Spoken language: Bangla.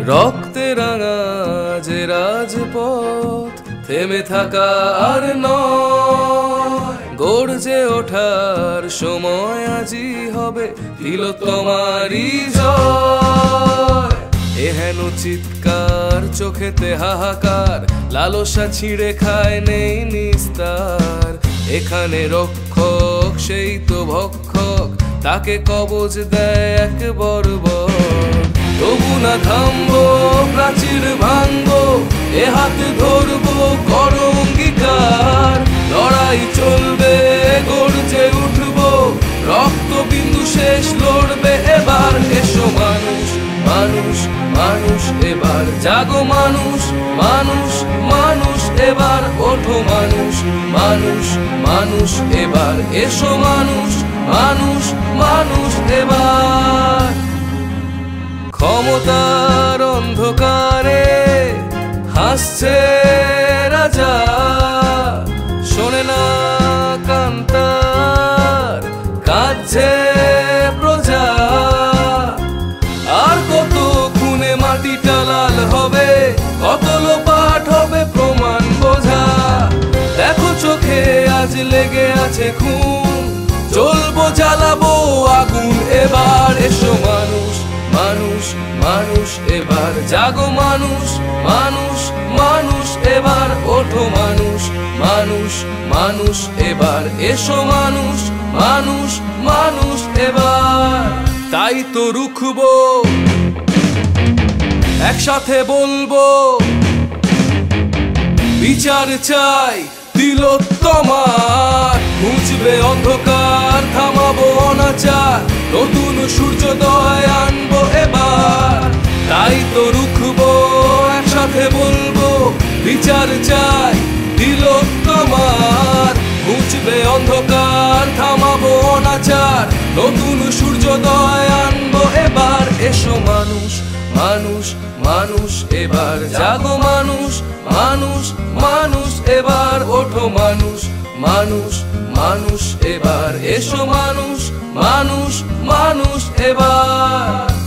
রক্তে রাঙা যে রাজপথ থেমে থাকা আর নয়, গর্জে ওঠার সময় আজই হবে তিলোত্তমারই জয়। এহেন চিৎকার চোখেতে হাহাকার, লালসা ছিঁড়ে খায় নেই নিস্তার। এখানে রক্ষক সেই তো ভক্ষক, তাকে কবজ দেয় এক বর্বর। তবু না থামবো, প্রাচীর ভাঙবো, এ হাত ধরবো, করো অঙ্গীকার। লড়াই চলবে, গর্জে উঠবো, রক্ত বিন্দু শেষ লড়বে এবার। এসো মানুষ মানুষ মানুষ এবার জাগো, মানুষ মানুষ মানুষ এবার ওঠো, মানুষ মানুষ মানুষ এবার এসো, মানুষ মানুষ মানুষ এবার। ক্ষমতার অন্ধকারে হাসছে রাজা, শোনে না কান্তার, কাঁদছে প্রজা। আর কত খুনে মাটিটা লাল হবে, কত লোপাট হবে প্রমাণ বোঝা। দেখো চোখে আজ লেগে আছে খুন, জ্বলবো জ্বালাবো আগুন এবার। এসো মানুষ মানুষ মানুষ এবার জাগো, মানুষ মানুষ মানুষ এবার ওঠো, মানুষ মানুষ মানুষ এবার এসো, মানুষ মানুষ মানুষ এবার। তাই তো রুখবো, একসাথে বলবো, বিচার চাই তিলোত্তমার। মুছবে অন্ধকার, থামাবো অনাচার, নতুন সূর্যোদয় আনবো এবার। তাই তো রুখবো, একসাথে বলবো, বিচার চাই তিলোত্তমার। মুছবে অন্ধকার, থামাবো অনাচার, নতুন সূর্যোদয় আনবো এবার। এসো মানুষ মানুষ মানুষ এবার জাগো, মানুষ মানুষ মানুষ এবার ওঠো, মানুষ মানুষ মানুষ এবার এসো, মানুষ মানুষ মানুষ এবার।